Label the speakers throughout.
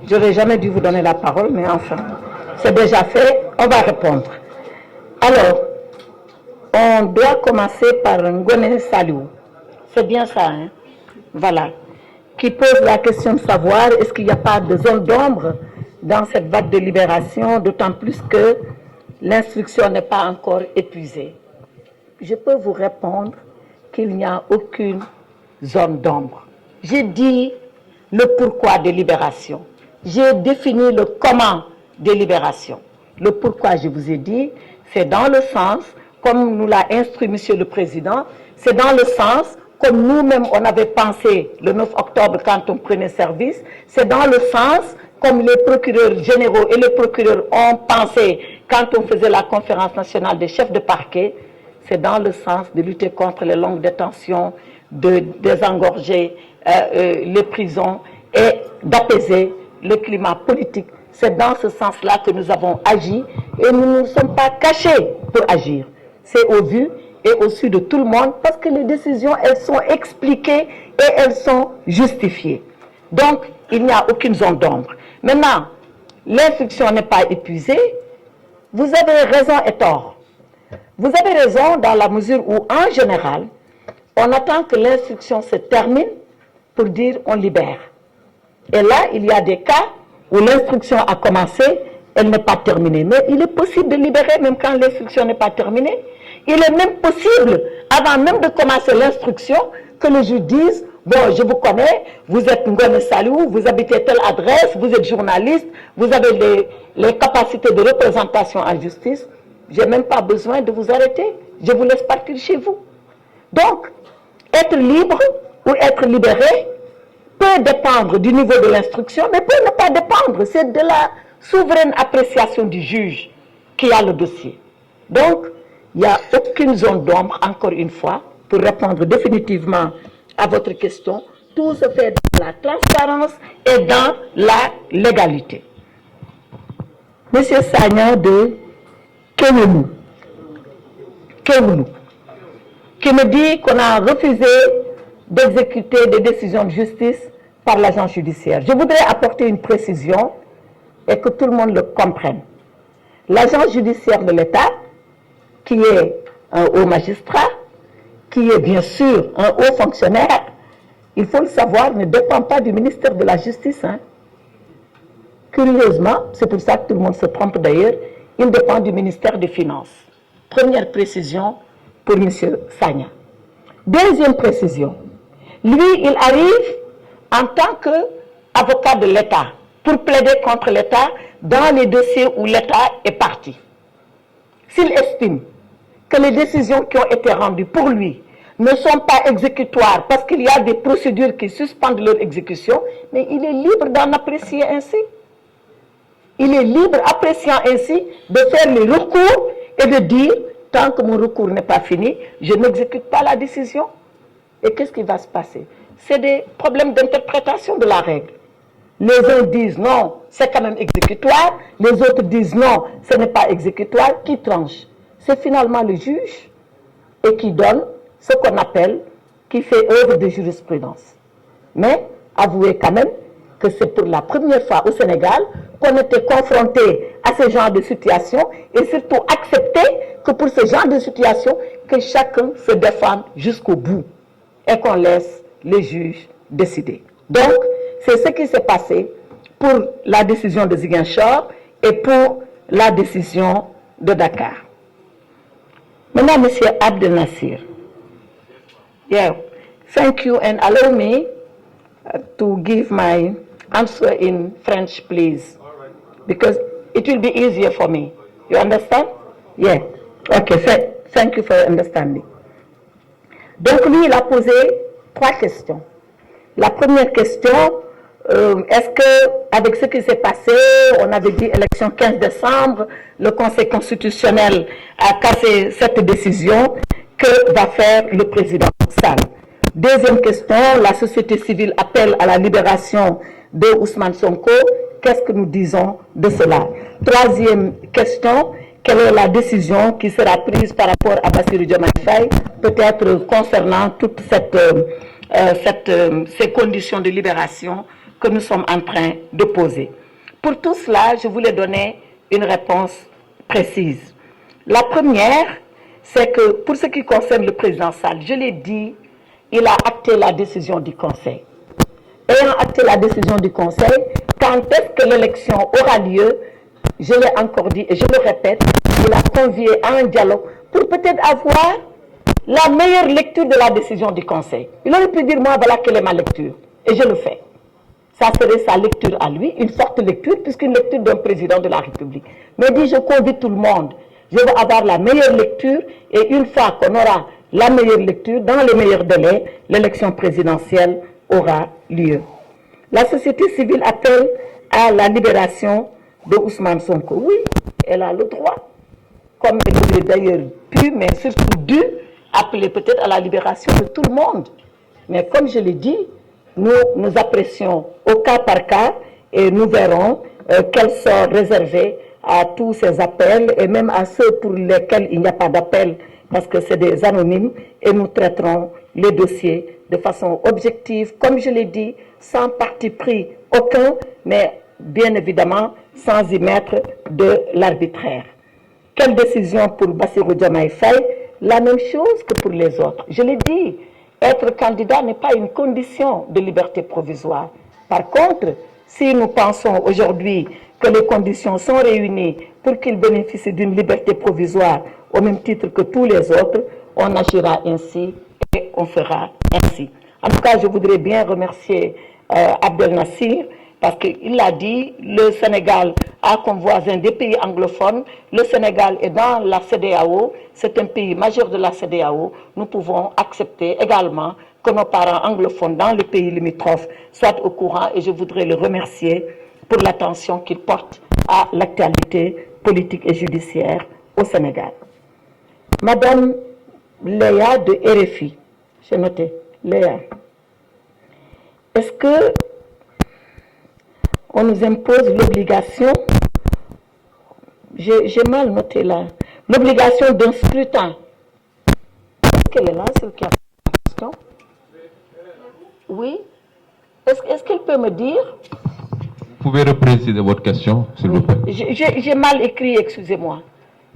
Speaker 1: J'aurais jamais dû vous donner la parole, mais enfin, c'est déjà fait, on va répondre. Alors, on doit commencer par Ngone Saliou. C'est bien ça, hein? Voilà. Qui pose la question de savoir est-ce qu'il n'y a pas de zone d'ombre dans cette vague de libération, d'autant plus que l'instruction n'est pas encore épuisée. Je peux vous répondre qu'il n'y a aucune zone d'ombre. J'ai dit le pourquoi des libérations. J'ai défini le comment des libérations. Le pourquoi, je vous ai dit, c'est dans le sens, comme nous l'a instruit Monsieur le Président, c'est dans le sens, comme nous-mêmes on avait pensé le 9 octobre quand on prenait service, c'est dans le sens, comme les procureurs généraux et les procureurs ont pensé quand on faisait la conférence nationale des chefs de parquet, c'est dans le sens de lutter contre les longues détentions, de désengorger les prisons et d'apaiser le climat politique. C'est dans ce sens-là que nous avons agi et nous ne nous sommes pas cachés pour agir. C'est au vu et au su de tout le monde parce que les décisions, elles sont expliquées et elles sont justifiées. Donc, il n'y a aucune zone d'ombre. Maintenant, l'instruction n'est pas épuisée. Vous avez raison et tort. Vous avez raison dans la mesure où, en général, on attend que l'instruction se termine pour dire on libère. Et là, il y a des cas où l'instruction a commencé, elle n'est pas terminée. Mais il est possible de libérer même quand l'instruction n'est pas terminée. Il est même possible, avant même de commencer l'instruction, que le juge dise bon, je vous connais, vous êtes Ngone Saliou, vous habitez telle adresse, vous êtes journaliste, vous avez les capacités de représentation en justice. Je n'ai même pas besoin de vous arrêter. Je vous laisse partir chez vous. Donc, être libre ou être libéré peut dépendre du niveau de l'instruction, mais peut ne pas dépendre. C'est de la souveraine appréciation du juge qui a le dossier. Donc, il n'y a aucune zone d'ombre, encore une fois, pour répondre définitivement à votre question. Tout se fait dans la transparence et dans la légalité. Monsieur Sagnan de Kémoulou, qui me dit qu'on a refusé d'exécuter des décisions de justice par l'agent judiciaire. Je voudrais apporter une précision et que tout le monde le comprenne. L'agent judiciaire de l'État, qui est un haut magistrat, qui est bien sûr un haut fonctionnaire, il faut le savoir, ne dépend pas du ministère de la Justice. Hein. Curieusement, c'est pour ça que tout le monde se trompe d'ailleurs, il dépend du ministère des Finances. Première précision pour M. Sagnan. Deuxième précision, lui, il arrive en tant qu'avocat de l'État pour plaider contre l'État dans les dossiers où l'État est parti. S'il estime que les décisions qui ont été rendues pour lui ne sont pas exécutoires parce qu'il y a des procédures qui suspendent leur exécution, mais il est libre d'en apprécier ainsi. Il est libre, appréciant ainsi, de faire les recours et de dire, tant que mon recours n'est pas fini, je n'exécute pas la décision. Et qu'est-ce qui va se passer? C'est des problèmes d'interprétation de la règle. Les uns disent non, c'est quand même exécutoire, les autres disent non, ce n'est pas exécutoire. Qui tranche? C'est finalement le juge et qui donne ce qu'on appelle, qui fait œuvre de jurisprudence. Mais avouez quand même que c'est pour la première fois au Sénégal qu'on était confronté à ce genre de situation et surtout accepter que pour ce genre de situation, que chacun se défende jusqu'au bout et qu'on laisse les juges décider. Donc, c'est ce qui s'est passé pour la décision de Ziguinchor et pour la décision de Dakar. Maintenant, M. Abdel Nasser. Yeah, thank you and allow me to give my answer in French, please. Because it will be easier for me. You understand? Yeah. Okay, thank you for understanding. Donc lui, il a posé 3 questions. La première question, est-ce que, avec ce qui s'est passé, on avait dit élection 15 décembre, le Conseil constitutionnel a cassé cette décision, que va faire le président Sall? Deuxième question, la société civile appelle à la libération de Ousmane Sonko. Qu'est-ce que nous disons de cela? Troisième question, quelle est la décision qui sera prise par rapport à Bassirou Diomaye Faye, peut-être concernant toutes ces conditions de libération que nous sommes en train de poser. Pour tout cela, je voulais donner une réponse précise. La première, c'est que pour ce qui concerne le président Sall, je l'ai dit, il a acté la décision du Conseil. Ayant acté la décision du Conseil, quand est-ce que l'élection aura lieu, je l'ai encore dit et je le répète, il a convié à un dialogue pour peut-être avoir la meilleure lecture de la décision du Conseil. Il aurait pu dire, moi, voilà quelle est ma lecture. Et je le fais. Ça serait sa lecture à lui, une forte lecture, puisqu'une lecture d'un président de la République. Mais dit, je convie tout le monde. Je veux avoir la meilleure lecture et une fois qu'on aura la meilleure lecture, dans les meilleurs délais, l'élection présidentielle aura lieu. La société civile appelle à la libération de Ousmane Sonko. Oui, elle a le droit, comme elle aurait d'ailleurs pu, mais surtout dû, appeler peut-être à la libération de tout le monde. Mais comme je l'ai dit, nous apprécions au cas par cas et nous verrons quels sont réservés à tous ces appels et même à ceux pour lesquels il n'y a pas d'appel parce que c'est des anonymes et nous traiterons les dossiers de façon objective, comme je l'ai dit, sans parti pris aucun, mais bien évidemment sans y mettre de l'arbitraire. Quelle décision pour Bassirou Diomaye Faye? La même chose que pour les autres. Je l'ai dit, être candidat n'est pas une condition de liberté provisoire. Par contre, si nous pensons aujourd'hui que les conditions sont réunies pour qu'il bénéficie d'une liberté provisoire au même titre que tous les autres, on agira ainsi et on fera ainsi. En tout cas, je voudrais bien remercier Abdel Nassir parce qu'il l'a dit, le Sénégal a comme voisin des pays anglophones, le Sénégal est dans la CEDEAO, c'est un pays majeur de la CEDEAO, nous pouvons accepter également que nos parents anglophones dans les pays limitrophes soient au courant et je voudrais le remercier pour l'attention qu'il porte à l'actualité politique et judiciaire au Sénégal. Madame Léa de RFI, j'ai noté, Léa, est-ce que on nous impose l'obligation, j'ai mal noté là, l'obligation d'un scrutin? Est-ce qu'elle est là, celle qui a la question? Oui. Est-ce qu'elle peut me dire?
Speaker 2: Vous pouvez repréciser votre question, s'il vous plaît.
Speaker 1: J'ai mal écrit, excusez-moi.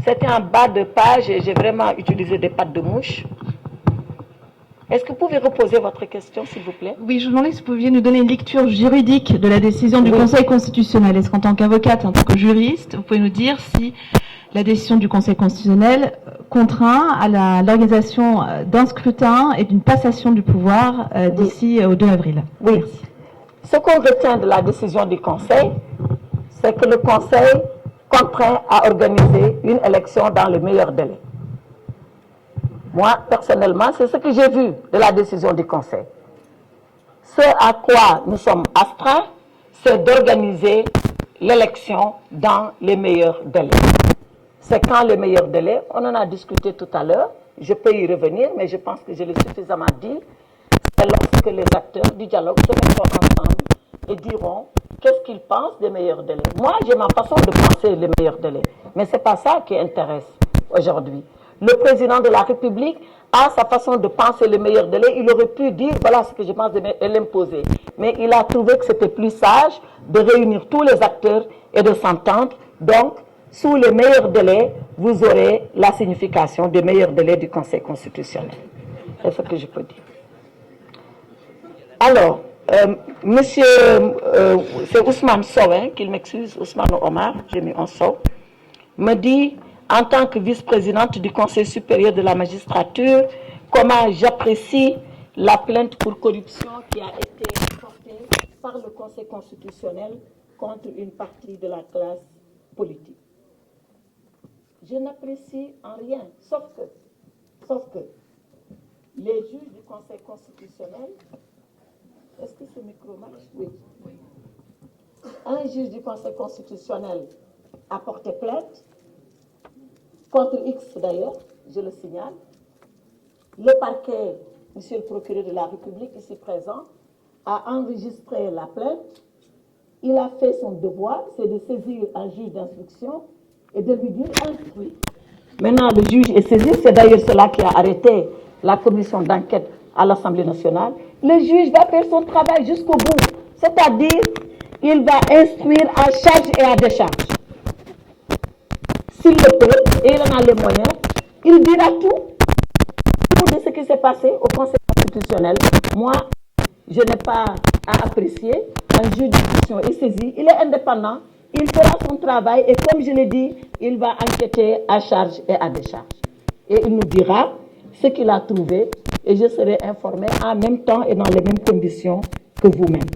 Speaker 1: C'était en bas de page et j'ai vraiment utilisé des pattes de mouche. Est-ce que vous pouvez reposer votre question, s'il vous plaît?
Speaker 3: Oui, je vous demandais si vous pouviez nous donner une lecture juridique de la décision du Conseil constitutionnel. Est-ce qu'en tant qu'avocate, en tant que juriste, vous pouvez nous dire si la décision du Conseil constitutionnel contraint à l'organisation d'un scrutin et d'une passation du pouvoir d'ici au 2 avril?
Speaker 1: Oui. Merci. Ce qu'on retient de la décision du Conseil, c'est que le Conseil contraint à organiser une élection dans le meilleur délai. Moi, personnellement, c'est ce que j'ai vu de la décision du Conseil. Ce à quoi nous sommes astreints, c'est d'organiser l'élection dans les meilleurs délais. C'est quand les meilleurs délais, on en a discuté tout à l'heure, je peux y revenir, mais je pense que je l'ai suffisamment dit, c'est lorsque les acteurs du dialogue se mettront ensemble et diront qu'est-ce qu'ils pensent des meilleurs délais. Moi, j'ai ma façon de penser les meilleurs délais, mais ce n'est pas ça qui intéresse aujourd'hui. Le président de la République a sa façon de penser les meilleurs délais. Il aurait pu dire, voilà ce que je pense et l'imposer. Mais il a trouvé que c'était plus sage de réunir tous les acteurs et de s'entendre. Donc, sous les meilleurs délais, vous aurez la signification des meilleurs délais du Conseil constitutionnel. C'est ce que je peux dire. Alors, monsieur, c'est Ousmane Sow, hein, qu'il m'excuse, Ousmane Omar, j'ai mis en Sow, me dit, en tant que vice-présidente du Conseil supérieur de la magistrature, comment j'apprécie la plainte pour corruption qui a été portée par le Conseil constitutionnel contre une partie de la classe politique. Je n'apprécie en rien, sauf que les juges du Conseil constitutionnel, est-ce que ce micro marche? Oui. Un juge du Conseil constitutionnel a porté plainte, contre X d'ailleurs, je le signale. Le parquet, monsieur le procureur de la République ici présent, a enregistré la plainte. Il a fait son devoir, c'est de saisir un juge d'instruction et de lui dire instruit. Maintenant, le juge est saisi, c'est d'ailleurs cela qui a arrêté la commission d'enquête à l'Assemblée nationale. Le juge va faire son travail jusqu'au bout. C'est-à-dire, il va instruire à charge et à décharge. S'il le peut, et il en a les moyens, il dira tout de ce qui s'est passé au Conseil constitutionnel. Moi, je n'ai pas à apprécier. Un juge d'instruction est saisi, il est indépendant, il fera son travail et comme je l'ai dit, il va enquêter à charge et à décharge. Et il nous dira ce qu'il a trouvé et je serai informé en même temps et dans les mêmes conditions que vous-même.